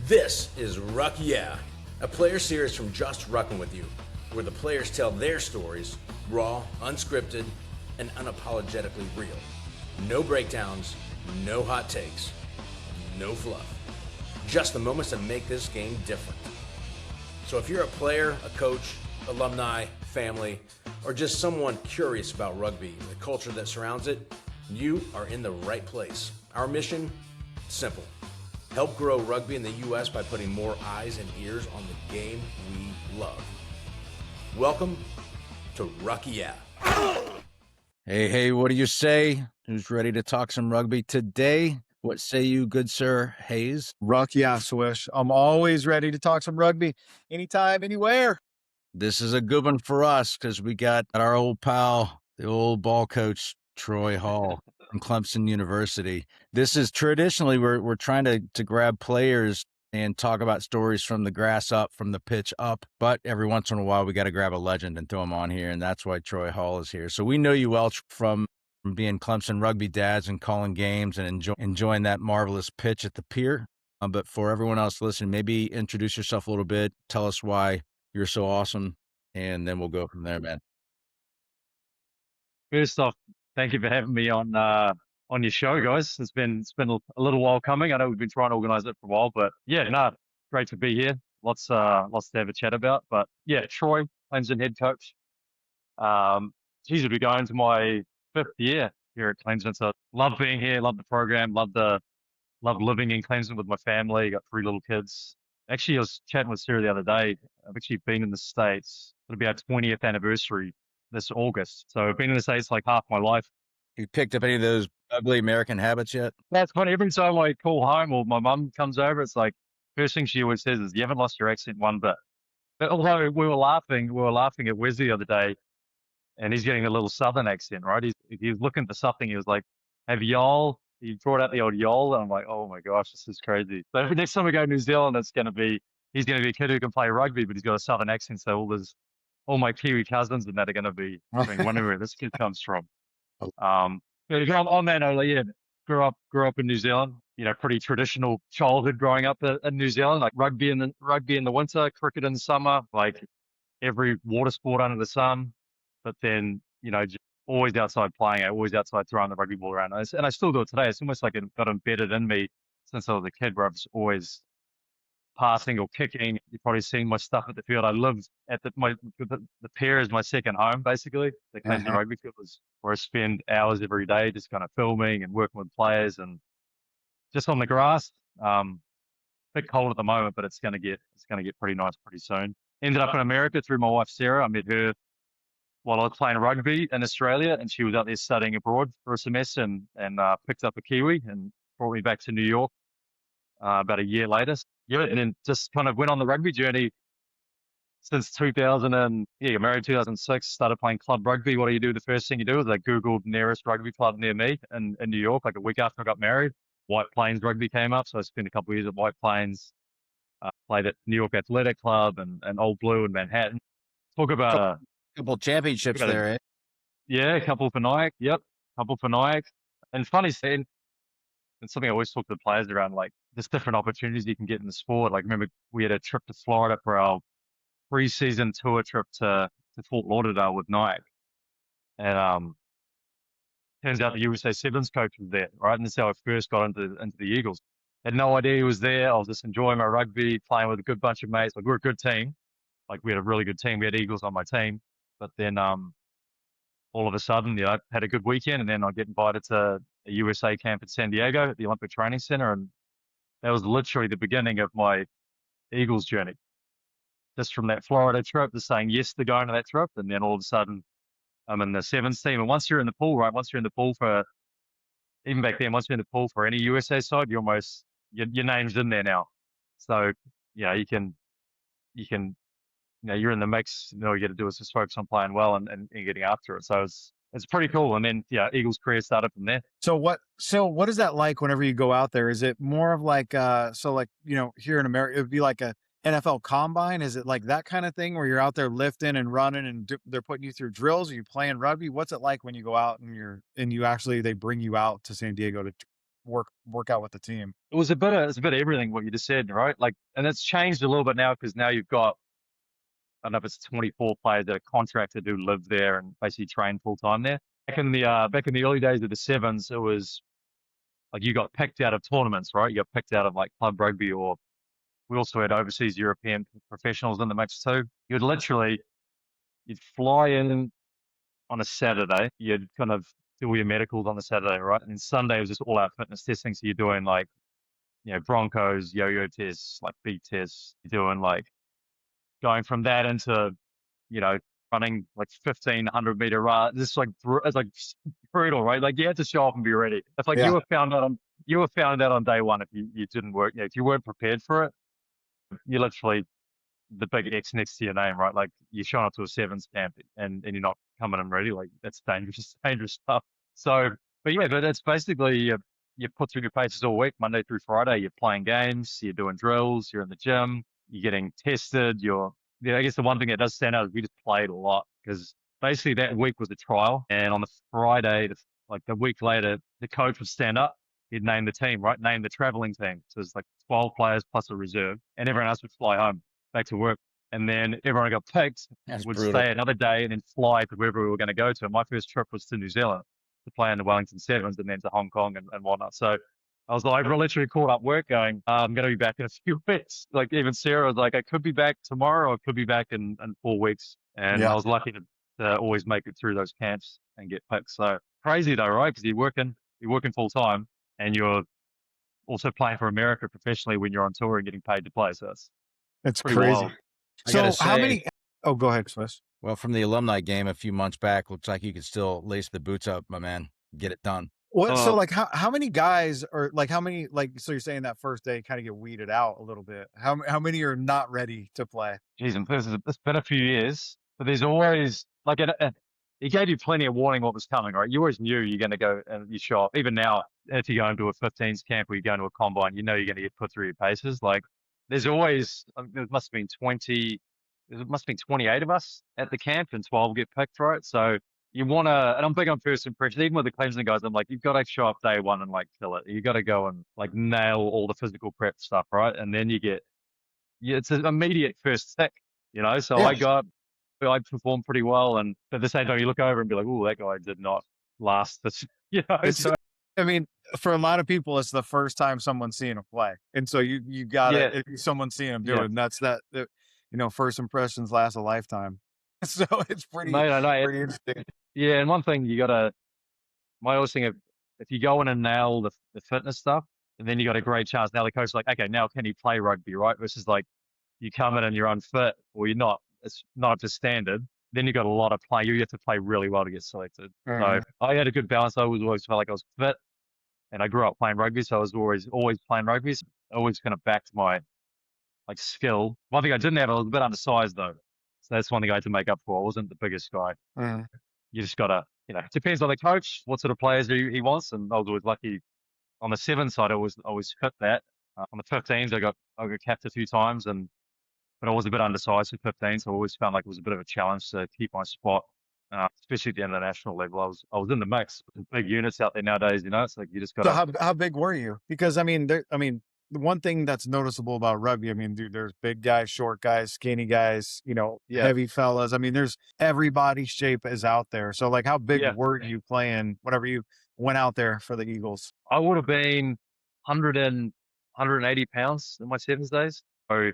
This is RUCK, Yeah, a player series from Just Ruckin' With You, where the players tell their stories, raw, unscripted, and unapologetically real. No breakdowns, no hot takes, no fluff. Just the moments that make this game different. So if you're a player, a coach, alumni, family, or just someone curious about rugby and the culture that surrounds it, you are in the right place. Our mission? Simple. Help grow rugby in the U.S. by putting more eyes and ears on the game we love. Welcome to RUCK, Yeah. Hey, what do you say? Who's ready to talk some rugby today? What say you, good sir Hayes? RUCK, yeah, Swish. I'm always ready to talk some rugby, anytime, anywhere. This is a good one for us because we got our old pal, the old ball coach, Troy Hall from Clemson University. This is traditionally, we're trying to grab players and talk about stories from the grass up, from the pitch up. But every once in a while, we got to grab a legend and throw him on here. And that's why Troy Hall is here. So we know you well from being Clemson Rugby dads and calling games and enjoying that marvelous pitch at the pier. But for everyone else listening, maybe introduce yourself a little bit. Tell us why you're so awesome. And then we'll go from there, man. First off, thank you for having me on your show, guys. It's been a little while coming. I know we've been trying to organize it for a while, but yeah, great to be here. Lots to have a chat about. But yeah, Troy, Clemson head coach. Geez, it'll be going to my 5th year here at Clemson. So love being here, love the program, love living in Clemson with my family. Got 3 little kids. Actually, I was chatting with Sarah the other day. I've actually been in the States. It'll be our 20th anniversary this August. So I've been in the States like half my life. You picked up any of those ugly American habits yet? That's funny. Every time I call home or my mum comes over, it's like, first thing she always says is, you haven't lost your accent one bit. But although we were laughing at Wesley the other day, and he's getting a little Southern accent, right? He was looking for something. He was like, have y'all? He brought out the old y'all, and I'm like, oh my gosh, this is crazy. So next time we go to New Zealand, he's going to be a kid who can play rugby, but he's got a Southern accent. So all my Kiwi cousins and that are going to be wondering where this kid comes from. But on that note, yeah, grew up in New Zealand. You know, pretty traditional childhood growing up in New Zealand, like rugby in the winter, cricket in the summer, like every water sport under the sun. But then, you know, just always outside playing, always outside throwing the rugby ball around. And I still do it today. It's almost like it got embedded in me since I was a kid, where I was always passing or kicking. You've probably seen my stuff at the field. I lived at the pier is my second home, basically. The Clemson Rugby field is where I spend hours every day just kind of filming and working with players and just on the grass. Bit cold at the moment, but it's gonna get pretty nice pretty soon. Ended up in America through my wife Sarah. I met her while I was playing rugby in Australia, and she was out there studying abroad for a semester and picked up a Kiwi and brought me back to New York about a year later. Yeah, and then just kind of went on the rugby journey since 2000. And yeah, married 2006, started playing club rugby. What do you do? The first thing you do is I Googled nearest rugby club near me in New York, like a week after I got married. White Plains Rugby came up, so I spent a couple of years at White Plains, played at New York Athletic Club and Old Blue in Manhattan. Talk about couple championships there, eh? Yeah, a couple for Nike. Yep, couple for Nike. And funny thing, and something I always talk to the players around, like there's different opportunities you can get in the sport. Like remember we had a trip to Florida for our pre-season tour trip to Fort Lauderdale with Nike. And turns out the USA Sevens coach was there, right? And that's how I first got into the Eagles. Had no idea he was there. I was just enjoying my rugby, playing with a good bunch of mates. Like we're a good team. Like we had a really good team. We had Eagles on my team. But then all of a sudden, you know, I had a good weekend, and then I get invited to a USA camp in San Diego at the Olympic Training Center, and that was literally the beginning of my Eagles journey. Just from that Florida trip, just saying yes to going to that trip, and then all of a sudden, I'm in the Sevens team. And once you're in the pool, right? Once you're in the pool even back then, once you're in the pool for any USA side, your name's in there now. So yeah, you can. You know, you're in the mix. You know, you got to do is just focus on playing well and getting after it. So it's pretty cool. And then yeah, Eagles' career started from there. So what is that like whenever you go out there? Is it more of like you know, here in America, it would be like a NFL combine? Is it like that kind of thing where you're out there lifting and running and they're putting you through drills? Are you playing rugby? What's it like when you go out and you actually, they bring you out to San Diego to work out with the team? It's a bit of everything what you just said, right? Like, and it's changed a little bit now because now you've got, I don't know if it's 24 players that are contracted who live there and basically train full time there. Back in the early days of the sevens, it was like you got picked out of tournaments, right? You got picked out of like club rugby, or we also had overseas European professionals in the mix too. You'd fly in on a Saturday. You'd kind of do all your medicals on the Saturday, right? And then Sunday was just all out fitness testing. So you're doing like, Broncos, yo-yo tests, like beat tests. You're doing like going from that into, running like 1,500-meter run. It's like brutal, right? Like you had to show up and be ready. It's like Yeah. you were found out on day one if you didn't work. If you weren't prepared for it, you're literally the big X next to your name, right? Like you're showing up to a sevens camp and you're not coming in ready. Like that's dangerous stuff. So, but it's basically you put through your paces all week, Monday through Friday. You're playing games, you're doing drills, you're in the gym, you're getting tested. I guess the one thing that does stand out is we just played a lot because basically that week was a trial. And on the Friday, like the week later, the coach would stand up. He'd name the team, right? Name the traveling team. So it's like 12 players plus a reserve, and everyone else would fly home back to work. And then everyone got picked, would stay another day and then fly to wherever we were going to go to. And my first trip was to New Zealand to play in the Wellington Sevens and then to Hong Kong and whatnot. So I was like, I literally called up work going, I'm going to be back in a few weeks. Like even Sarah was like, I could be back tomorrow or I could be back in 4 weeks. And I was lucky to always make it through those camps and get picked. So crazy though, right? Because you're working full time and you're also playing for America professionally when you're on tour and getting paid to play. So It's pretty crazy. wild. So how many? Oh, go ahead, Swish. Well, from the alumni game a few months back, looks like you could still lace the boots up, my man. Get it done. What? So like how many guys are like how many so you're saying that first day kind of get weeded out a little bit? How many are not ready to play? Geez, and it's been a few years, but there's always like it gave you plenty of warning what was coming, right? You always knew you're going to go and you show up. Even now, if you go into a 15s camp or you go into a combine, you know you're going to get put through your paces. Like there's always there must have been 28 of us at the camp and 12 get picked, right? So you want to, and I'm big on first impressions. Even with the Clemson guys, I'm like, you've got to show up day one and like kill it. You got to go and like nail all the physical prep stuff, right? And then it's an immediate first tick, So I performed pretty well, and at the same time, you look over and be like, "Oh, that guy did not last this," So, I mean, for a lot of people, it's the first time someone's seeing a play, and so you got to if someone's seeing them do it, and that's that. First impressions last a lifetime. So it's pretty interesting. Yeah, and one thing I always think if you go in and nail the fitness stuff, and then you got a great chance. Now the coach is like, okay, now can you play rugby, right? Versus like you come in and you're unfit or you're not. It's not up to standard. Then you got a lot of play. You have to play really well to get selected. So I had a good balance. I always felt like I was fit, and I grew up playing rugby, so I was always playing rugby. So I always kind of backed my like skill. One thing I didn't have, I was a bit undersized though. So that's one thing I had to make up for. I wasn't the biggest guy. You just gotta, it depends on the coach, what sort of players he wants. And I was always lucky on the 7 side. I always fit that. On the 15s, I got capped a few times, but I was a bit undersized for 15, so I always found like it was a bit of a challenge to keep my spot, especially at the international level. I was in the mix with big units out there nowadays. It's like you just got. So how big were you? Because the one thing that's noticeable about rugby, dude, there's big guys, short guys, skinny guys, heavy fellas. There's everybody's shape is out there. So like, how big were you playing whenever you went out there for the Eagles? I would have been 180 pounds in my sevens days. So,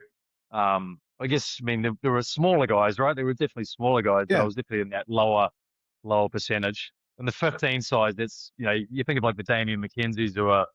I guess, there were smaller guys, right? There were definitely smaller guys. But I was definitely in that lower percentage. And the 15 size, that's, you think of like the Damien McKenzie's who are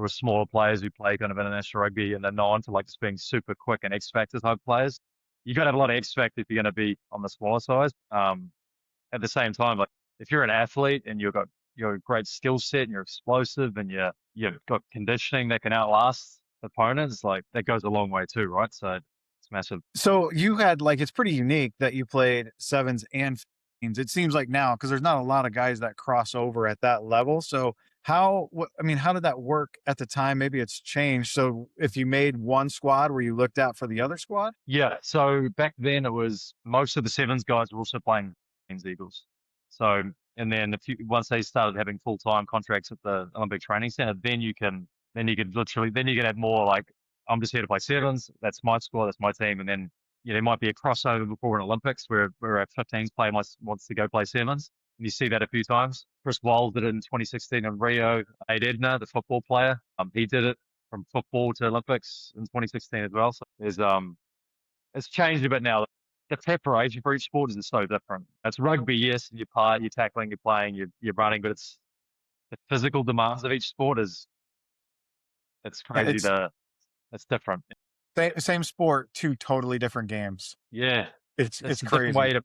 smaller players who play kind of international rugby and they're known for like just being super quick and X factor type players. You got to have a lot of X factor if you're going to be on the smaller size. At the same time, like if you're an athlete and you've got a great skill set and you're explosive and you've got conditioning that can outlast opponents, like that goes a long way too, right? So it's massive. So you had it's pretty unique that you played 7s and 15s. It seems like now, because there's not a lot of guys that cross over at that level. So how did that work at the time? Maybe it's changed. So if you made one squad, were you looked at for the other squad? Yeah. So back then it was most of the sevens guys were also playing Queens Eagles. So, and then once they started having full-time contracts at the Olympic Training Center, then you can have more like, I'm just here to play sevens. That's my squad. That's my team. And then, there might be a crossover before an Olympics where a 15s player wants to go play sevens. And you see that a few times. Chris Wiles did it in 2016 in Rio. Aid Edna, the football player, he did it from football to Olympics in 2016 as well. So it's changed a bit now. The preparation for each sport is so different. It's rugby, yes, you're tackling, you're playing, you're running, but it's the physical demands of each sport it's crazy. It's different. Same sport, two totally different games. Yeah, It's a different crazy. way to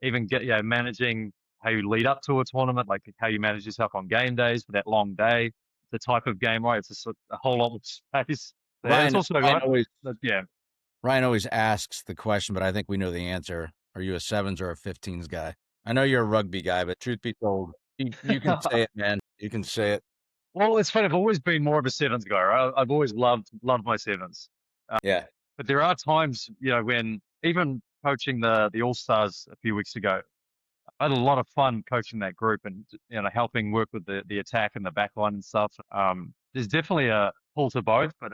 even get managing how you lead up to a tournament, like how you manage yourself on game days for that long day, the type of game, right? It's just a whole lot of space. Ryan, It's also Ryan always asks the question, but I think we know the answer. Are you a sevens or a 15s guy? I know you're a rugby guy, but truth be told, you can say it, man. You can say it. Well, it's funny. I've always been more of a sevens guy, right? I've always loved my sevens. Yeah. But there are times, when even coaching the All-Stars a few weeks ago, I had a lot of fun coaching that group and, helping work with the attack and the back line and stuff. There's definitely a pull to both, but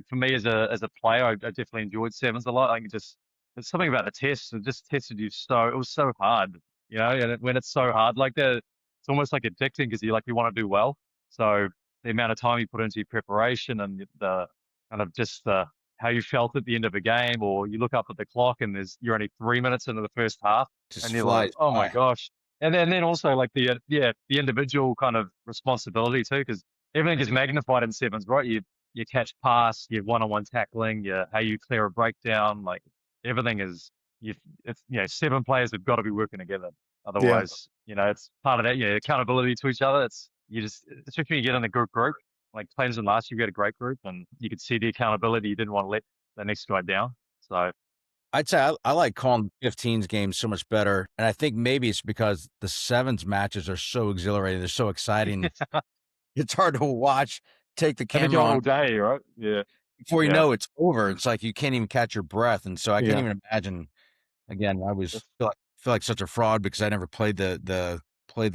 for me as a player, I definitely enjoyed sevens a lot. There's something about the test. It just tested you it was so hard, and when it's so hard like that, it's almost like addicting because you want to do well. So the amount of time you put into your preparation and the kind of just how you felt at the end of a game, or you look up at the clock and you're only 3 minutes into the first half, and you're like, oh my gosh. And then also like the individual kind of responsibility too, because everything is magnified in sevens, right? You catch pass, you one-on-one tackling, how you clear a breakdown, like everything is seven players have got to be working together. Otherwise, it's part of that, accountability to each other. Especially when you get in a group, like Clemson last year, we had a great group and you could see the accountability. You didn't want to let the next guy down. So I'd say I like calling 15s games so much better. And I think maybe it's because the sevens matches are so exhilarating. They're so exciting. It's hard to watch, take the camera on all day, right? Yeah. Before you know it's over. It's like you can't even catch your breath. And so I can't even imagine. Again, I feel like such a fraud because I never played the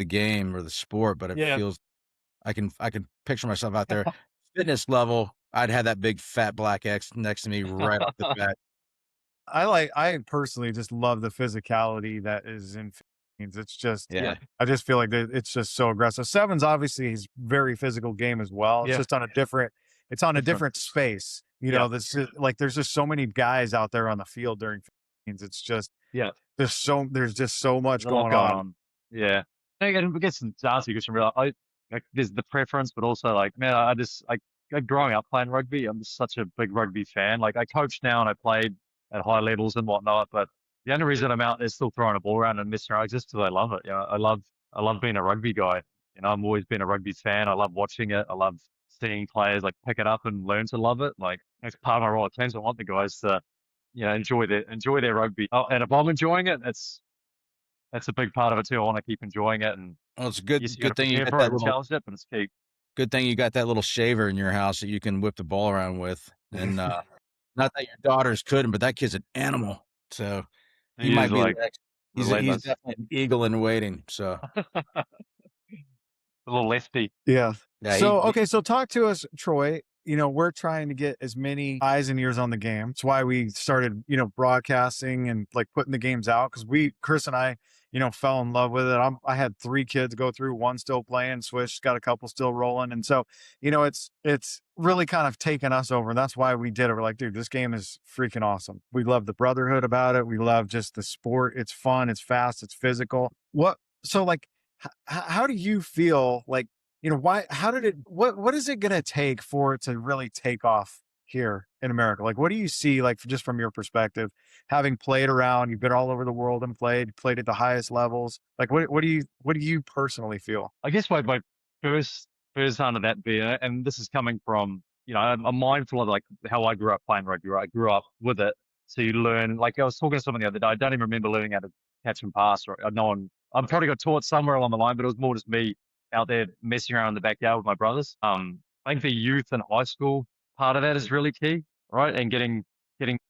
game or the sport, but it feels I can picture myself out there. Fitness level, I'd have that big fat black X next to me right off the bat. I personally just love the physicality that is in 15s. It's just, I just feel like it's just so aggressive. Sevens obviously is very physical game as well. It's just on a different space. This is like there's just so many guys out there on the field during 15s. It's just there's just so much going on. Yeah, and I guess to answer your question, there's the preference, but also like, man, growing up playing rugby, I'm just such a big rugby fan. Like I coach now and I played at high levels and whatnot, but the only reason I'm out there still throwing a ball around and messing around is just because I love it. I love being a rugby guy. I've always been a rugby fan. I love watching it. I love seeing players like pick it up and learn to love it. Like it's part of my role at Clemson. I want the guys to, enjoy their rugby. Oh, and if I'm enjoying it, that's a big part of it too. I want to keep enjoying it. And it's a good thing you got that little challenge it, but it's key. Good thing you got that little shaver in your house that you can whip the ball around with. And not that your daughters couldn't, but that kid's an animal. So he might be he's definitely an eagle in waiting. So a little lefty. Yeah. So talk to us, Troy. We're trying to get as many eyes and ears on the game. That's why we started, broadcasting and like putting the games out. Cause Chris and I, fell in love with it. I had 3 kids go through, one still playing, Swish got a couple still rolling. And so, it's really kind of taken us over. And that's why we did it. We're like, dude, this game is freaking awesome. We love the brotherhood about it. We love just the sport. It's fun. It's fast. It's physical. How do you feel like, what is it going to take for it to really take off here in America? Like, what do you see, like, just from your perspective, having played around, you've been all over the world and played at the highest levels. Like, what do you personally feel? I guess my first under that beer, and this is coming from, I'm mindful of like how I grew up playing rugby, right? I grew up with it. So you learn, like I was talking to someone the other day, I don't even remember learning how to catch and pass, or I probably got taught somewhere along the line, but it was more just me out there messing around in the backyard with my brothers. I think the youth and high school part of that is really key, right? And getting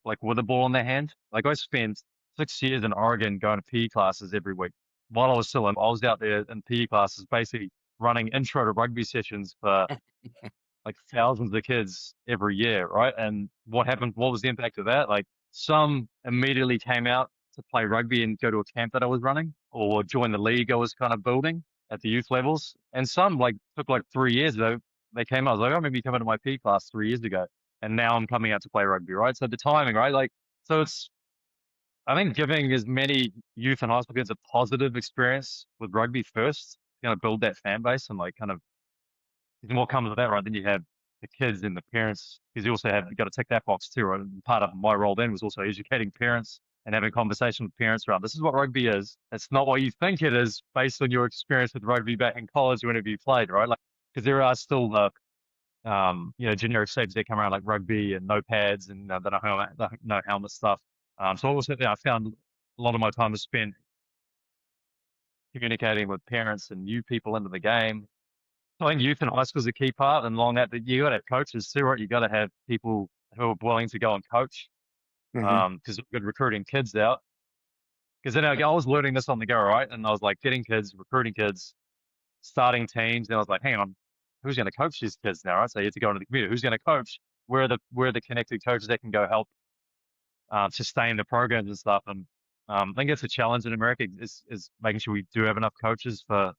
like with a ball in their hand. Like I spent 6 years in Oregon going to PE classes every week. While I was out there in PE classes, basically running intro to rugby sessions for like thousands of kids every year, right? And what happened? What was the impact of that? Like some immediately came out to play rugby and go to a camp that I was running, or join the league I was kind of building at the youth levels. And some like took like 3 years though. They came out, I was like, oh, maybe coming to my PE class 3 years ago, and now I'm coming out to play rugby, right? So the timing, right? Like, so it's, I think giving as many youth and high school kids a positive experience with rugby first, going to build that fan base and like kind of, and what comes with that, right? Then you have the kids and the parents, because you got to tick that box too, right? And part of my role then was also educating parents and having conversation with parents around this is what rugby is. It's not what you think it is based on your experience with rugby back in college or whenever you played, right? Like, because there are still the, generic shapes that come around like rugby and no pads and no helmet stuff. So also, I found a lot of my time was spent communicating with parents and new people into the game. I think youth and high school is a key part, and along that, you got to have coaches too, right? You got to have people who are willing to go and coach, because we're good recruiting kids out. Because then I was learning this on the go, right? And I was like getting kids, recruiting kids, starting teams. Then I was like, hang on, who's going to coach these kids now, right? So you have to go into the community. Who's going to coach? Where are the connected coaches that can go help sustain the programs and stuff? And I think it's a challenge in America is making sure we do have enough coaches for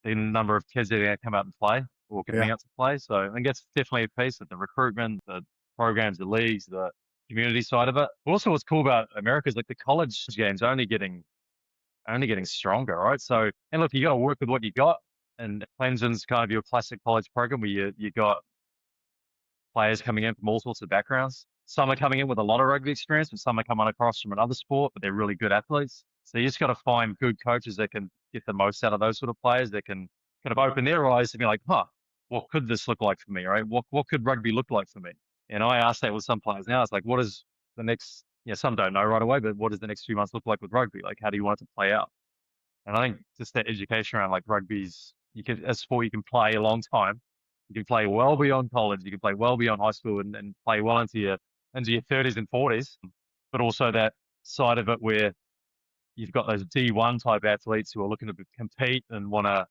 the number of kids that are going to come out and play or coming out to play. So I think that's definitely a piece of the recruitment, the programs, the leagues, the community side of it. But also what's cool about America is like the college game's only getting stronger, right? So, and look, you got to work with what you got. And Clemson's kind of your classic college program where you got players coming in from all sorts of backgrounds. Some are coming in with a lot of rugby experience, and some are coming across from another sport, but they're really good athletes. So you just got to find good coaches that can get the most out of those sort of players, that can kind of open their eyes to be like, what could this look like for me, right? What could rugby look like for me? And I ask that with some players now. It's like, what is the next, some don't know right away, but what does the next few months look like with rugby? Like, how do you want it to play out? And I think just that education around like rugby's, a sport you can play a long time. You can play well beyond college. You can play well beyond high school and play well into your 30s and 40s. But also that side of it where you've got those D1 type athletes who are looking to compete and want to,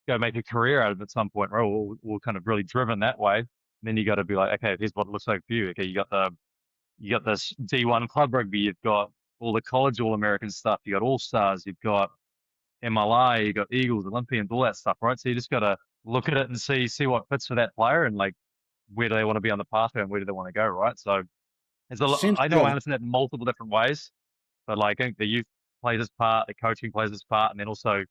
go make a career out of it at some point, right? Or kind of really driven that way. And then you got to be like, okay, here's what it looks like for you. Okay, you got this D1 club rugby. You've got all the college All-American stuff. You got All-Stars. You've got MLA. You got Eagles, Olympians, all that stuff, right? So you just got to look at it and see what fits for that player and like where do they want to be on the pathway and where do they want to go, right? So there's a lot. I know I understand that in multiple different ways, but like I think the youth plays its part, the coaching plays its part, and then also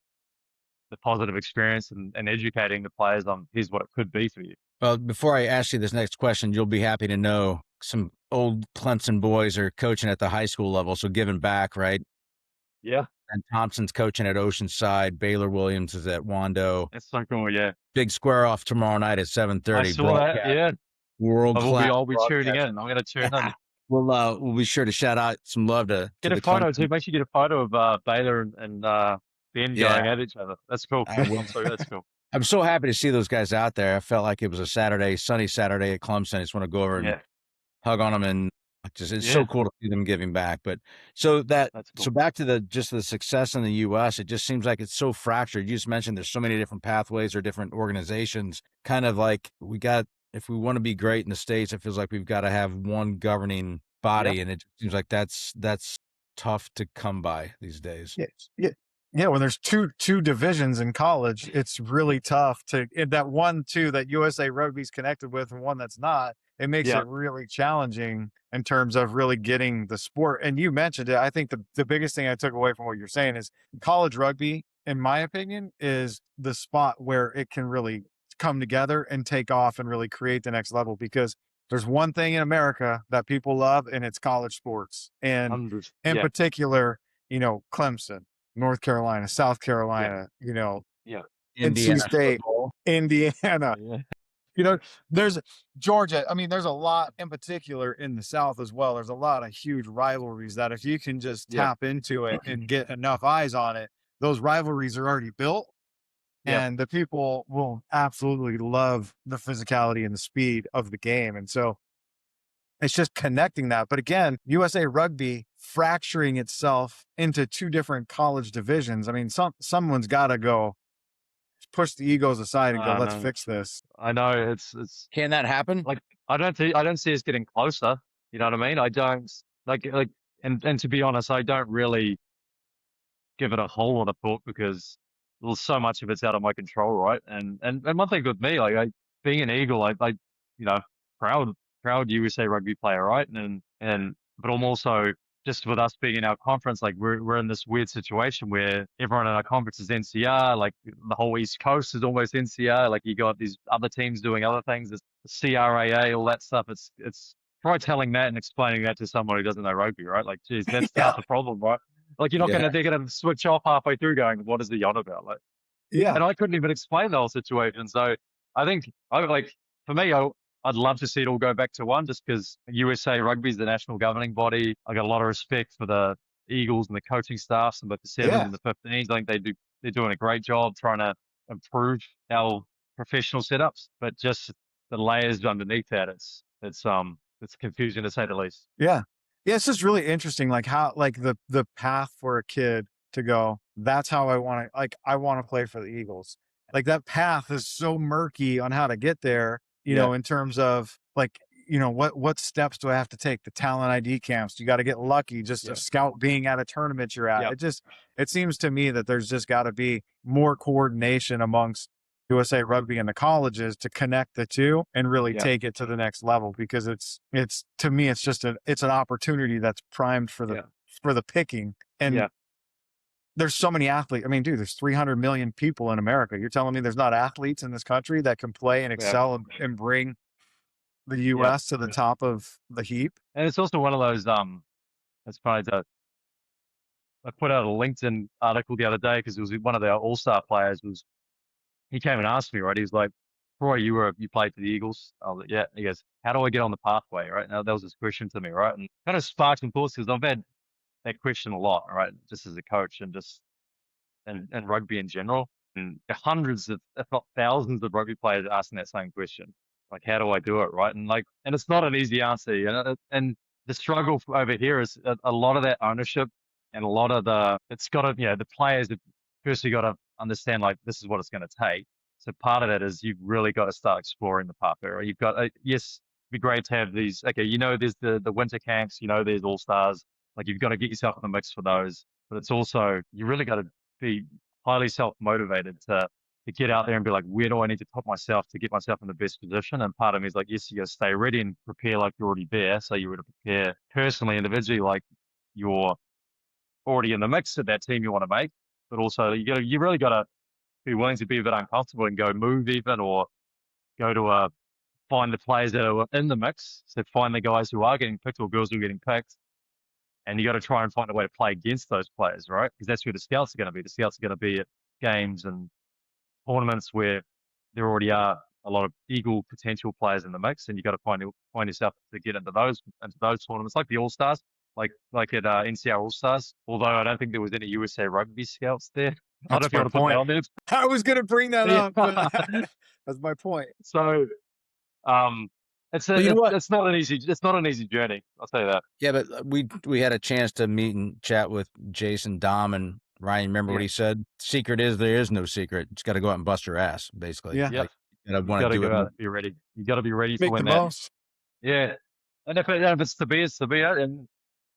the positive experience and educating the players on here's what it could be for you. Well, before I ask you this next question, you'll be happy to know some old Clemson boys are coaching at the high school level, so giving back, right? Yeah. And Thompson's coaching at Oceanside. Baylor Williams is at Wando. That's so cool, yeah. Big square off tomorrow night at 7:30. I saw that, yeah. World class. I'll be tuning in. I'm going to tune in. We'll be sure to shout out some love to get a photo too. Make sure you get a photo of Baylor and Ben going at each other. That's cool. That's cool. I'm so happy to see those guys out there. I felt like it was a sunny Saturday at Clemson. I just want to go over and hug on them, and it's so cool to see them giving back. But so back to the success in the U.S. It just seems like it's so fractured. You just mentioned there's so many different pathways or different organizations. Kind of like if we want to be great in the States, it feels like we've got to have one governing body, and it seems like that's tough to come by these days. Yeah, when there's two divisions in college, it's really tough to that one, two that USA Rugby's connected with and one that's not. It makes it really challenging in terms of really getting the sport. And you mentioned it. I think the biggest thing I took away from what you're saying is college rugby, in my opinion, is the spot where it can really come together and take off and really create the next level, because there's one thing in America that people love, and it's college sports. And in particular, Clemson, North Carolina, South Carolina, NC State, Indiana, there's Georgia. I mean, there's a lot in particular in the South as well. There's a lot of huge rivalries that if you can just tap into it and get enough eyes on it, those rivalries are already built. Yep. And the people will absolutely love the physicality and the speed of the game. And so it's just connecting that. But again, USA Rugby fracturing itself into two different college divisions. I mean, someone's got to go push the egos aside and go, let's fix this. I know it's Can that happen? like I don't see us getting closer. You know what I mean? I don't like and to be honest, I don't really give it a whole lot of thought because there's so much of it's out of my control, right? And one thing with me, like being an Eagle, I you know, proud USA Rugby player, right? And but I'm also just with us being in our conference, like we're in this weird situation where everyone in our conference is NCR, like the whole East Coast is almost NCR. Like you got these other teams doing other things, the CRAA, all that stuff. It's try telling that and explaining that to someone who doesn't know rugby, right? Like, geez, that's half the problem, right? Like you're not they're gonna switch off halfway through going, what is the on about? Like, and I couldn't even explain the whole situation. So I think for me, I'd love to see it all go back to one just because USA Rugby is the national governing body. I got a lot of respect for the Eagles and the coaching staffs and both the 7s and the 15s. I think they're doing a great job trying to improve our professional setups, but just the layers underneath that, it's confusing to say the least. Yeah. Yeah. It's just really interesting, like how, like the path for a kid to go, that's how I want to play for the Eagles. Like that path is so murky on how to get there, you know, in terms of like, you know, what steps do I have to take? The talent ID camps, you got to get lucky, just a scout being at a tournament you're at. It seems to me that there's just got to be more coordination amongst USA Rugby and the colleges to connect the two and really take it to the next level, because it's to me, it's just it's an opportunity that's primed for the picking. And there's so many athletes. I mean, dude, there's 300 million people in America. You're telling me there's not athletes in this country that can play and excel and bring the U.S. to the top of the heap? And it's also one of those, it's funny I put out a LinkedIn article the other day because it was one of our all-star players he came and asked me, right? He was like, Troy, you played for the Eagles? I was like, yeah. He goes, how do I get on the pathway, right? Now that was his question to me, right? And kind of sparked some thoughts because I've had that question a lot, right? Just as a coach and just and rugby in general. And hundreds of, if not thousands of rugby players asking that same question. Like, how do I do it, right? And it's not an easy answer, you know? And the struggle over here is a lot of that ownership and a lot of it's got to, the players have firstly got to understand, like, this is what it's going to take. So part of that is you've really got to start exploring the path area. You've got, yes, it'd be great to have these, okay, there's the winter camps, there's all-stars. Like, you've got to get yourself in the mix for those. But it's also, you really got to be highly self-motivated to get out there and be like, where do I need to put myself to get myself in the best position? And part of me is like, yes, you got to stay ready and prepare like you're already there. So you were to prepare personally, individually, like you're already in the mix of that team you want to make. But also you really got to be willing to be a bit uncomfortable and go move even, or go to find the players that are in the mix. So find the guys who are getting picked or girls who are getting picked. And you got to try and find a way to play against those players, right? Because that's where the scouts are going to be. The scouts are going to be at games and tournaments where there already are a lot of Eagle potential players in the mix, and you got to find yourself to get into those tournaments, like the All Stars, like at NCR All Stars. Although I don't think there was any USA Rugby scouts there. I don't know if you want to put that on there. I was going to bring that up, but that's my point. So, it's not an easy journey. I'll tell you that. Yeah, but we had a chance to meet and chat with Jason, Dom, and Ryan. Remember what he said? Secret is there is no secret. Just got to go out and bust your ass, basically. Yeah. Like, you got to go out and be ready. You got to be ready to win that. Most. Yeah. And if it's to be, it's to be. And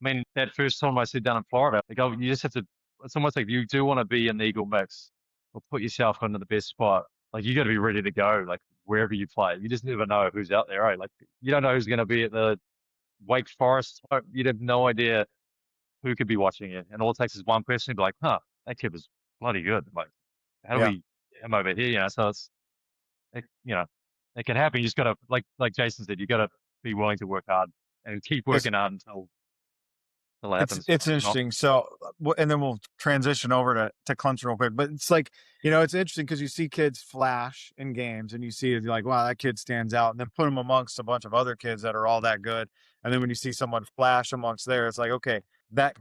I mean, that first time I sit down in Florida, you just have to. It's almost like you do want to be in the Eagle mix or put yourself into the best spot. Like, you got to be ready to go. Like, wherever you play, you just never know who's out there, right? Like, you don't know who's going to be at the Wake Forest. You have no idea who could be watching you. And all it takes is one person to be like, huh, that kid was bloody good. Like, how do we get him over here? So it can happen. You just got to, like Jason said, you got to be willing to work hard and keep working hard until it happens. It's interesting. So, and then we'll transition over to Clemson real quick. But it's like, it's interesting because you see kids flash in games, and you see it, you're like, wow, that kid stands out. And then put them amongst a bunch of other kids that are all that good. And then when you see someone flash amongst there, it's like, okay, that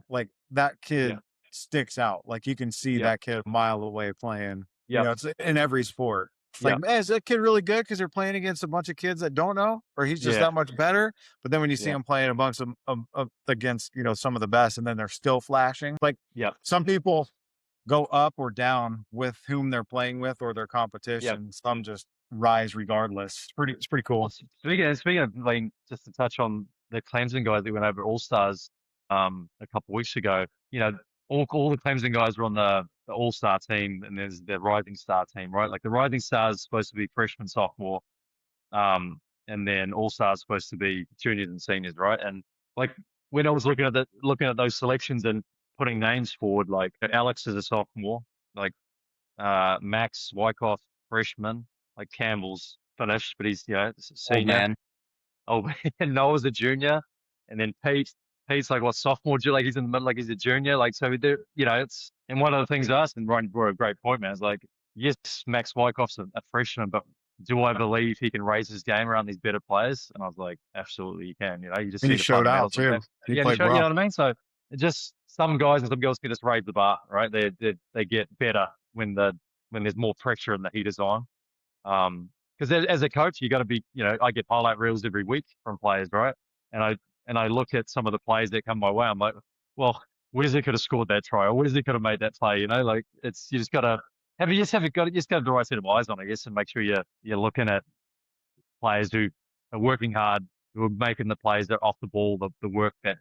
kid sticks out. Like you can see Yep. that kid a mile away playing. You Yep. know, it's in every sport. It's Yep. like, man, is that kid really good because they're playing against a bunch of kids that don't know, or he's just Yeah. that much better? But then when you see Yeah. him playing amongst them against, you know, some of the best, and then they're still flashing. Like Yep. some people go up or down with whom they're playing with or their Yep. competition. Some just rise regardless. It's pretty cool. Well, speaking of, like, just to touch on the Clemson guys that went over All Stars a couple of weeks ago, you know, all the Clemson guys were on the All Star team, and there's the Rising Star team, right? Like the Rising Stars is supposed to be freshman, sophomore, and then All Stars supposed to be juniors and seniors, right? And like when I was looking at those selections and putting names forward, like Alex is a sophomore, like Max Wyckoff freshman, like Campbell's finished, but he's, you know, Old senior. man. Oh, and Noah's a junior, and then Pete's like what, sophomore, like he's in the middle, like he's a junior, like so they're, you know, it's, and one of the things I asked, and Ryan brought a great point, man, is like, yes, Max Wyckoff's a freshman, but do I believe he can raise his game around these better players? And I was like, absolutely, you can. You know, you just And see he the showed out fundamentals of too. that. He Yeah, and played you know well. what I mean? So it just some guys and some girls can just raise the bar, right? They get better when there's more pressure and the heat is on. Because as a coach, you got to be, you know, I get highlight reels every week from players, right? And I look at some of the plays that come my way. I'm like, well, Wesley could have scored that try, or Wesley could have made that play. You know, like it's, you just got to have the right set of eyes on, I guess, and make sure you're looking at players who are working hard, who are making the plays that are off the ball, the work that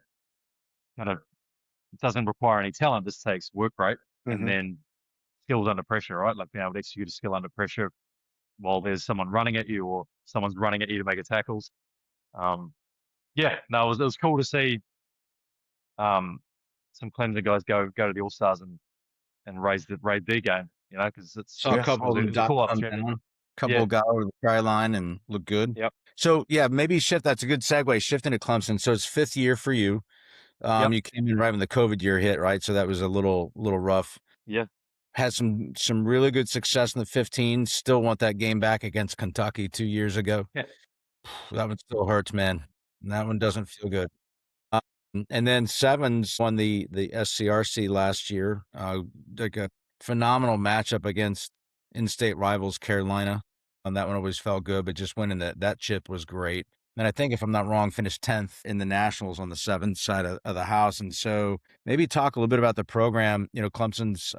kind of doesn't require any talent, just takes work rate, and then skills under pressure, right? Like being able to execute a skill under pressure while there's someone running at you or someone's running at you to make a tackles. Yeah, no, it was cool to see some Clemson guys go to the All Stars and raise their game, you know, because it's Saw a couple of them it's a cool come opportunity. down. Couple Yeah. got over the try line and look good. Yep. So yeah, maybe that's a good segue, shifting to Clemson. So it's 5th year for you. Yep. You came in right when the COVID year hit, right? So that was a little rough. Yeah. Had some really good success in the 15. Still want that game back against Kentucky 2 years ago. Yeah. That one still hurts, man. That one doesn't feel good. And then Sevens won the SCRC last year. Like a phenomenal matchup against in-state rivals Carolina. On that one always felt good, but just winning that chip was great. And I think, if I'm not wrong, finished 10th in the nationals on the Sevens side of the house. And so maybe talk a little bit about the program. You know, Clemson's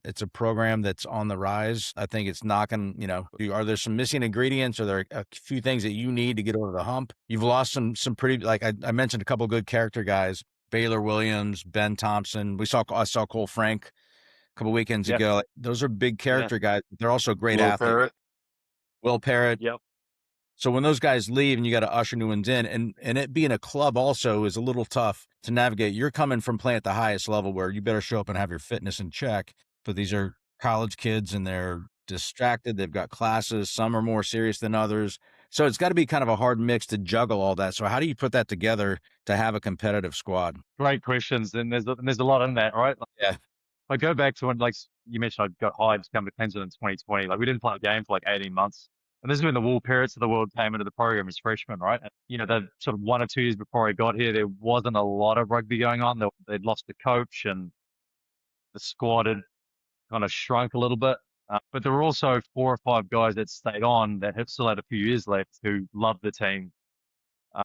it's a program that's on the rise. I think it's knocking, you know, are there some missing ingredients? Are there a few things that you need to get over the hump? You've lost some pretty, like I mentioned, a couple of good character guys, Baylor Williams, Ben Thompson. I saw Cole Frank a couple weekends ago. Like, those are big character guys. They're also great athletes. Will Parrott. Yep. So when those guys leave and you got to usher new ones in, and it being a club also is a little tough to navigate. You're coming from playing at the highest level where you better show up and have your fitness in check. But these are college kids and they're distracted. They've got classes. Some are more serious than others. So it's got to be kind of a hard mix to juggle all that. So how do you put that together to have a competitive squad? Great questions. And there's a lot in that, right? Yeah. I go back to when, like you mentioned, I got hired to come to Clemson in 2020. Like we didn't play a game for like 18 months. And this is when the Will Parrots of the world came into the program as freshmen, right? And, you know, that sort of 1 or 2 years before I got here, there wasn't a lot of rugby going on. They'd lost the coach and the squad had kind of shrunk a little bit. But there were also 4 or 5 guys that stayed on that have still had a few years left who loved the team,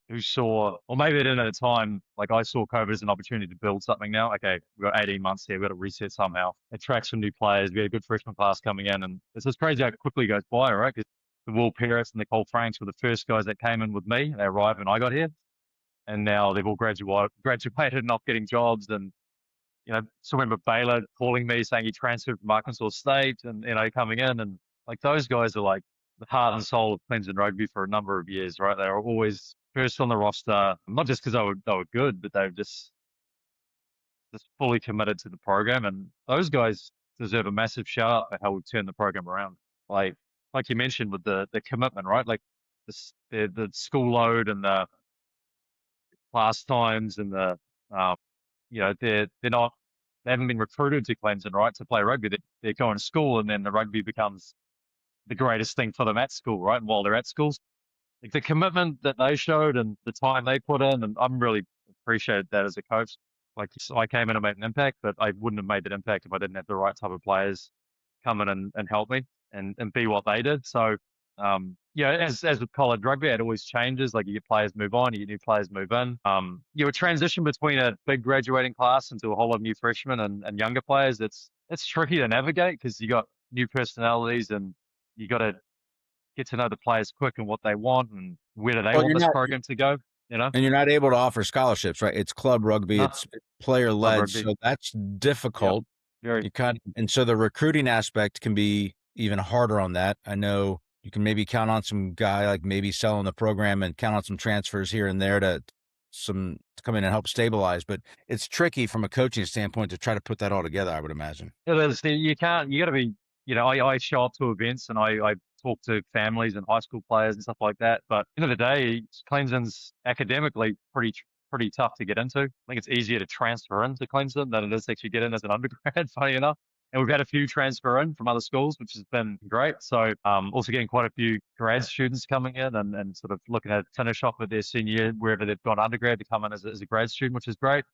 who saw, or maybe they didn't at the time, like I saw COVID as an opportunity to build something now. Okay, we've got 18 months here, we've got to reset somehow, attract some new players. We had a good freshman class coming in, and it's just crazy how quickly it goes by, right? Because the Will Parrots and the Cole Franks were the first guys that came in with me. They arrived when I got here, and now they've all graduated and off getting jobs. And, you know, so remember Baylor calling me saying he transferred from Arkansas State and, you know, coming in, and like those guys are like the heart and soul of Clemson Rugby for a number of years, right? They were always first on the roster, not just because they were good, but they were just fully committed to the program. And those guys deserve a massive shout out for how we've turned the program around. Like you mentioned with the commitment, right? Like the school load and the class times and the you know, they haven't been recruited to Clemson, right, to play rugby. They're going to school, and then the rugby becomes the greatest thing for them at school, right? And while they're at schools, like the commitment that they showed and the time they put in, and I'm really appreciated that as a coach. Like, so I came in and made an impact, but I wouldn't have made that impact if I didn't have the right type of players come in and help me and be what they did. So, as with college rugby, it always changes. Like, you get players move on, you get new players move in. A transition between a big graduating class into a whole lot of new freshmen and younger players. It's tricky to navigate because you got new personalities and you got to get to know the players quick and what they want and where do they Well, want you're this not, program to go. and you're not able to offer scholarships, right? It's club rugby, No, it's player club led, rugby. so that's Yep. difficult. Very. And so the recruiting aspect can be even harder on that. I know you can maybe count on some guy like maybe selling the program and count on some transfers here and there to come in and help stabilize, but it's tricky from a coaching standpoint to try to put that all together, I would imagine. You got to be, I show up to events and I talk to families and high school players and stuff like that. But at the end of the day, Clemson's academically pretty tough to get into. I think it's easier to transfer into Clemson than it is to actually get in as an undergrad, funny enough. And we've had a few transfer in from other schools, which has been great. So also getting quite a few grad students coming in and sort of looking at finish off with their senior year, wherever they've gone undergrad to come in as a grad student, which is great.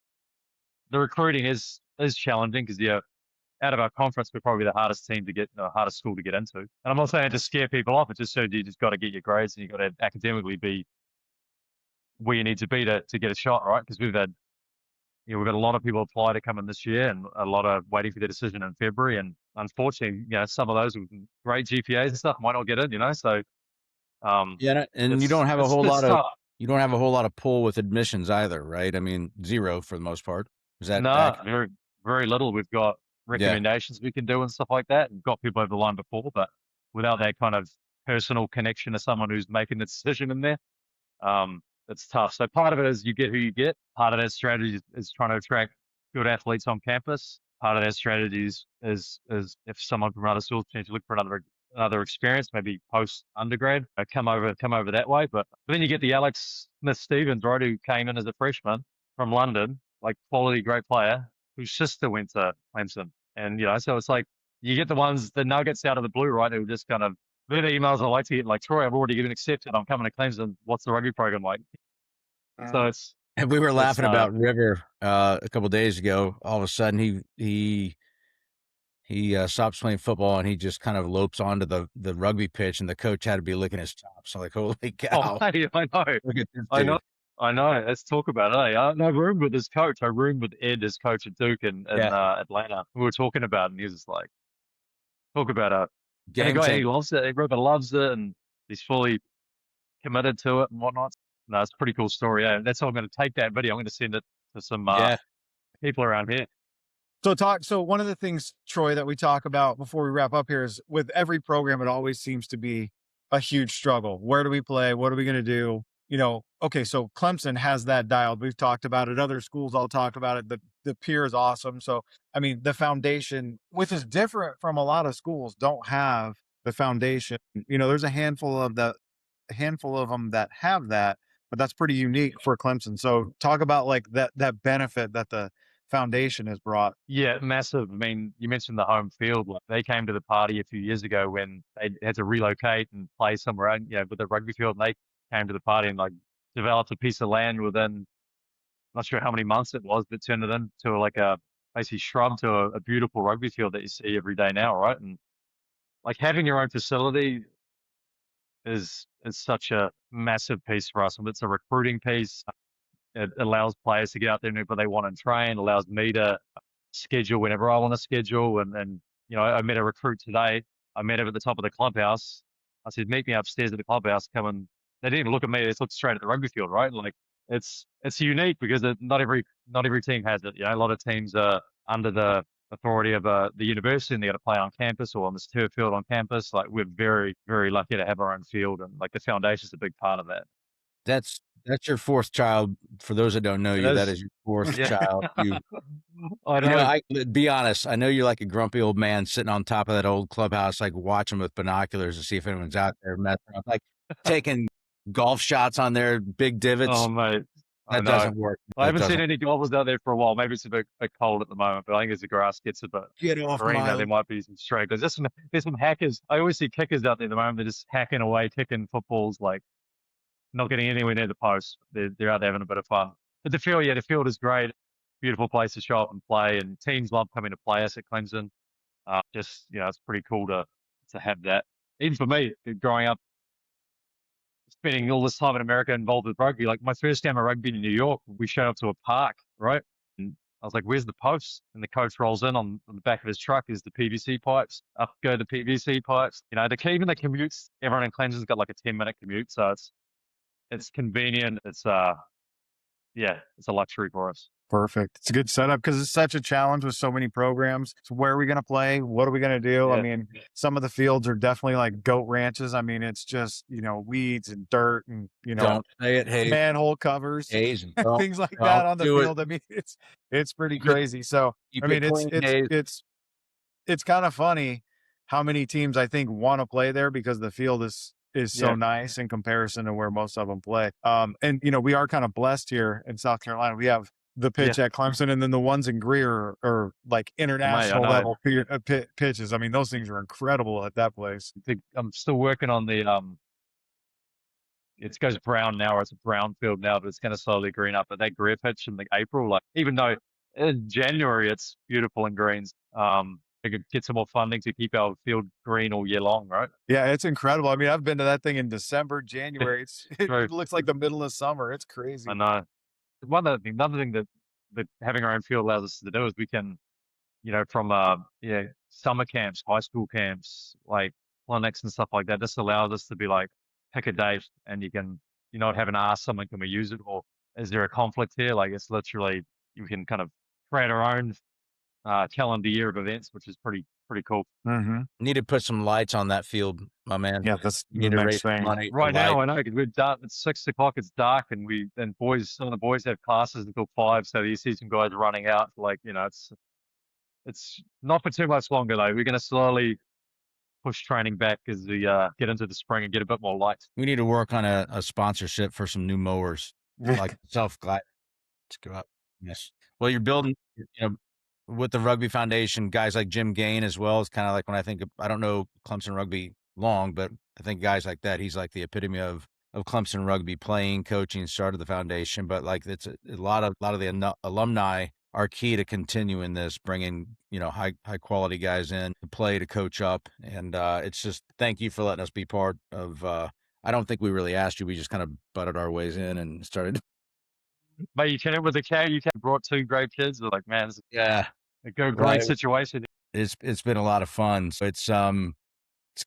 The recruiting is challenging because out of our conference, we're probably the hardest team to get, hardest school to get into. And I'm not saying it to scare people off. It just shows you just got to get your grades and you got to academically be where you need to be to get a shot, right? Because we've had a lot of people apply to come in this year and a lot of waiting for their decision in February. And unfortunately, some of those with great GPAs and stuff might not get in, so. And you don't have a you don't have a whole lot of pull with admissions either, right? I mean, zero for the most part. Is that accurate? very, very little. We've got recommendations we can do and stuff like that and got people over the line before, but without that kind of personal connection to someone who's making the decision in there, it's tough. So part of it is you get who you get. Part of that strategy is trying to attract good athletes on campus. Part of that strategy is if someone from another school to look for another experience, maybe post undergrad, come over that way. But then you get the Alex Smith-Stevens, right, who came in as a freshman from London, like quality, great player, whose sister went to Clemson. And, so it's like you get the ones, the nuggets out of the blue, right, who just kind of, they're the emails I like to get, like, Troy, I've already given accepted. I'm coming to Clemson. What's the rugby program like? So it's. And we were laughing about River a couple of days ago. All of a sudden, he stops playing football and he just kind of lopes onto the rugby pitch, and the coach had to be licking his chops. So like, holy cow! Oh, I know. Look at this I dude. know. Let's talk about it. I roomed with his coach. I roomed with Ed, his coach at Duke in Atlanta. We were talking about it, and he was just like, talk about a Game he loves it. River loves it, and he's fully committed to it and whatnot. No, it's a pretty cool story. Yeah, that's how I'm going to take that video. I'm going to send it to some people around here. So one of the things, Troy, that we talk about before we wrap up here is with every program, it always seems to be a huge struggle. Where do we play? What are we going to do? Okay, so Clemson has that dialed. We've talked about it. Other schools all talk about it. The peer is awesome. So, I mean, the foundation, which is different from a lot of schools, don't have the foundation. There's a handful of them that have that, but that's pretty unique for Clemson. So talk about like that benefit that the foundation has brought. Yeah, massive. I mean, you mentioned the home field. Like, they came to the party a few years ago when they had to relocate and play somewhere else, with the rugby field. And they came to the party and like developed a piece of land within, not sure how many months it was, but turned it into like a basically shrub to a beautiful rugby field that you see every day now, right? And like having your own facility is such a massive piece for us. And it's a recruiting piece. It allows players to get out there whenever they want and train, allows me to schedule whenever I want to schedule. And I met a recruit today. I met him at the top of the clubhouse. I said, meet me upstairs at the clubhouse. Come and they didn't even look at me. They looked straight at the rugby field, right? Like it's unique because not every team has it. A lot of teams are under the authority of the university and they got to play on campus or on this turf field on campus. Like we're very, very lucky to have our own field, and like the foundation is a big part of that. That's your fourth child. For those that don't know you, that is your fourth child. I know. Be honest. I know you're like a grumpy old man sitting on top of that old clubhouse, like watching with binoculars to see if anyone's out there messing up, like taking golf shots on their big divots. Oh, mate. That doesn't work. I haven't seen any golfers out there for a while. Maybe it's a bit cold at the moment, but I think as the grass gets a bit green, there might be some stragglers. There's some hackers. I always see kickers out there at the moment. They're just hacking away, kicking footballs, like not getting anywhere near the post. They're out there having a bit of fun. But the field is great. beautiful place to show up and play, and teams love coming to play us at Clemson. Just, it's pretty cool to have that. Even for me, growing up, spending all this time in America involved with rugby, like my first game of rugby in New York, we showed up to a park, right? And I was like, where's the post? And the coach rolls in on the back of his truck is the PVC pipes. Up go the PVC pipes. Even the commutes, everyone in Clemson's got like a 10-minute commute. So it's convenient. It's a luxury for us. Perfect. It's a good setup because it's such a challenge with so many programs. So where are we going to play? What are we going to do? Yeah. I mean, some of the fields are definitely like goat ranches. I mean, it's just, weeds and dirt and, Don't say it, Hayes. manhole covers, Hayes, things like that on the do it. field. I mean, it's pretty crazy. So, Keep I mean, it clean, Hayes. it's kind of funny how many teams I think want to play there because the field is so nice in comparison to where most of them play. And we are kind of blessed here in South Carolina. We have the pitch at Clemson, and then the ones in Greer are like international level pitches. I mean, those things are incredible at that place. I'm still working on the it goes brown now, or it's a brown field now, but it's going to slowly green up. But that Greer pitch in like April, like even though in January it's beautiful and greens, we could get some more funding to keep our field green all year long, right? Yeah, it's incredible. I mean, I've been to that thing in December, January. It looks like the middle of summer. It's crazy. I know. Another thing that having our own field allows us to do is we can, from summer camps, high school camps, like clinics and stuff like that. This allows us to be like, pick a date, and you can, not having to ask someone, can we use it, or is there a conflict here? Like it's literally you can kind of create our own calendar year of events, which is pretty cool. Mm-hmm. Need to put some lights on that field, my man. Yeah, that's you need to raise thing. money. Right now, I know because we're dark. It's 6 o'clock. It's dark, and some of the boys have classes until 5. So you see some guys running out. Like it's not for too much longer though. We're going to slowly push training back as we get into the spring and get a bit more light. We need to work on a sponsorship for some new mowers, like self-glide. Let's go up. Yes. Well, you're building, with the Rugby Foundation, guys like Jim Gain as well. It's kind of like when I think I don't know Clemson Rugby long, but I think guys like that, he's like the epitome of Clemson Rugby, playing, coaching, started the foundation. But like it's a lot of the alumni are key to continuing this, bringing high quality guys in to play, to coach up, and it's just thank you for letting us be part of. I don't think we really asked you; we just kind of butted our ways in and started. But you can with the cat, you brought 2 great kids. They're like, man, this is a great situation. It's been a lot of fun. So it's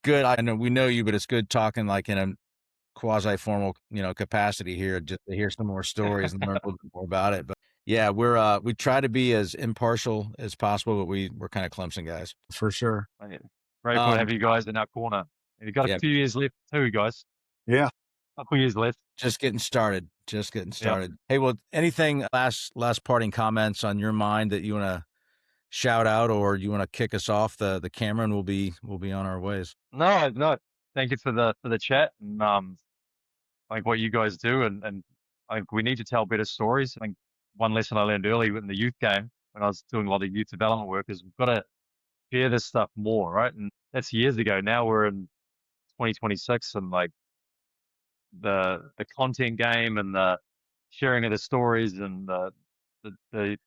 good. I know we know you, but it's good talking like in a quasi formal capacity here, just to hear some more stories and learn a little bit more about it. But yeah, we try to be as impartial as possible, but we're kind of Clemson guys for sure. Great to have you guys in our corner. And you've got a few years left too, guys. Yeah. A couple years left. Just getting started. Yep. Hey, well, anything last parting comments on your mind that you want to shout out, or you want to kick us off the camera, and we'll be on our ways. No. Thank you for the chat, and like what you guys do, and I think we need to tell better stories. I think one lesson I learned early in the youth game when I was doing a lot of youth development work is we've got to share this stuff more, right? And that's years ago. Now we're in 2026, and like the content game and the sharing of the stories and the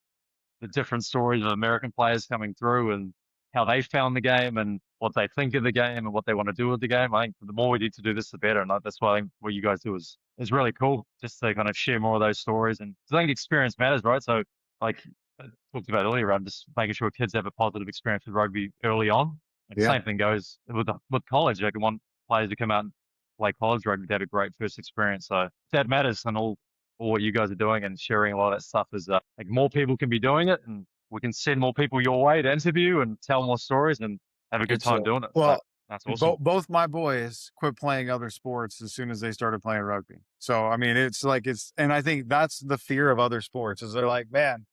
different stories of American players coming through and how they found the game and what they think of the game and what they want to do with the game. I think the more we need to do this, the better. And that's why I think what you guys do is really cool, just to kind of share more of those stories. And I think experience matters, right? So like I talked about earlier, I'm just making sure kids have a positive experience with rugby early on. Same thing goes with college. Like I want players to come out and play college rugby to have a great first experience. So that matters, and all what you guys are doing and sharing a lot of that stuff is like more people can be doing it, and we can send more people your way to interview and tell more stories and have a good time doing it. Well, that's awesome. Both my boys quit playing other sports as soon as they started playing rugby. So, I mean, and I think that's the fear of other sports is they're like, man,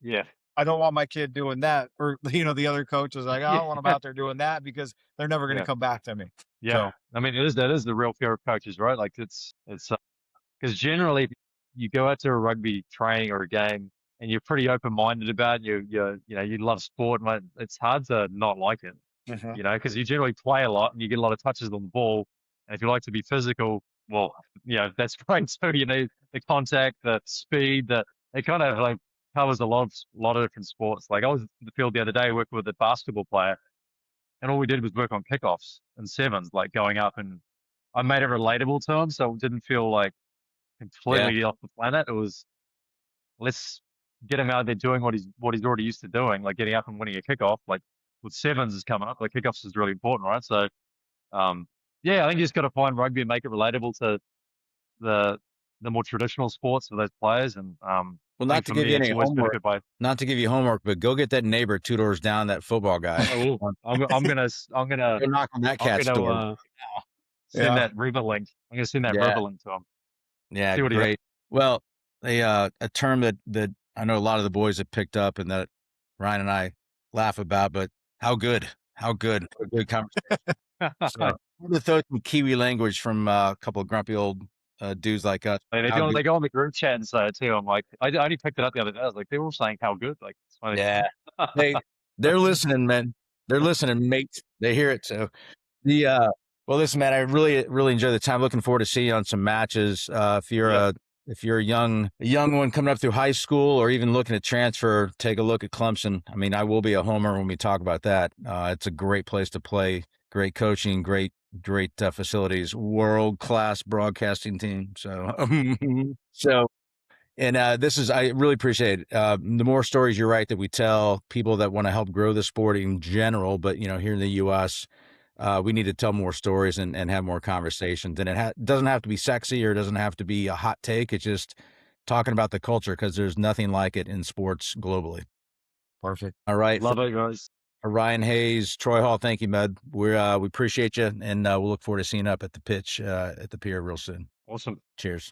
I don't want my kid doing that. Or, the other coach is like, I don't want them out there doing that because they're never going to come back to me. Yeah. So, I mean, that is the real fear of coaches, right? Like it's because generally you go out to a rugby training or a game and you're pretty open-minded about it. You love sport, and it's hard to not like it, because you generally play a lot and you get a lot of touches on the ball. And if you like to be physical, well, that's great too. You need the contact, the speed, it kind of like covers a lot of different sports. Like I was in the field the other day working with a basketball player, and all we did was work on kickoffs and sevens, like going up, and I made it relatable to him, so it didn't feel like completely off the planet. It was, let's get him out there doing what he's already used to doing, like getting up and winning a kickoff. Like with sevens is coming up, like kickoffs is really important, right? So, yeah, I think you just got to find rugby and make it relatable to the more traditional sports for those players. And Well, I not think to for give me, you it's any always been a homework, good way. not to give you homework, but go get that neighbor 2 doors down, that football guy. I will. I'm gonna Go knock on that I'm cat's door. gonna send Yeah. that river link. I'm gonna send that Yeah. river link to him. Yeah, See what he great. Well, a term that I know a lot of the boys have picked up and that Ryan and I laugh about, but how good, a good conversation. So, I'm gonna throw some Kiwi language from a couple of grumpy old dudes like us. Like, How good- they go on the group chat and say it too. I'm like, I only picked it up the other day. I was like, they were all saying how good. Like, it's funny. Yeah, they're listening, man. They're listening, mate. They hear it. So well, listen, man, I really enjoy the time. Looking forward to seeing you on some matches. If you're a young one coming up through high school or even looking to transfer, take a look at Clemson. I mean, I will be a homer when we talk about that. It's a great place to play. Great coaching, great facilities, world-class broadcasting team. So, and this is, I really appreciate it. The more stories you're right that we tell, people that want to help grow the sport in general, but here in the U.S., we need to tell more stories and have more conversations. And it doesn't have to be sexy or it doesn't have to be a hot take. It's just talking about the culture because there's nothing like it in sports globally. Perfect. All right. Love it, guys. Ryan Hayes, Troy Hall, thank you, Med. We appreciate you, and we'll look forward to seeing you up at the pitch at the pier real soon. Awesome. Cheers.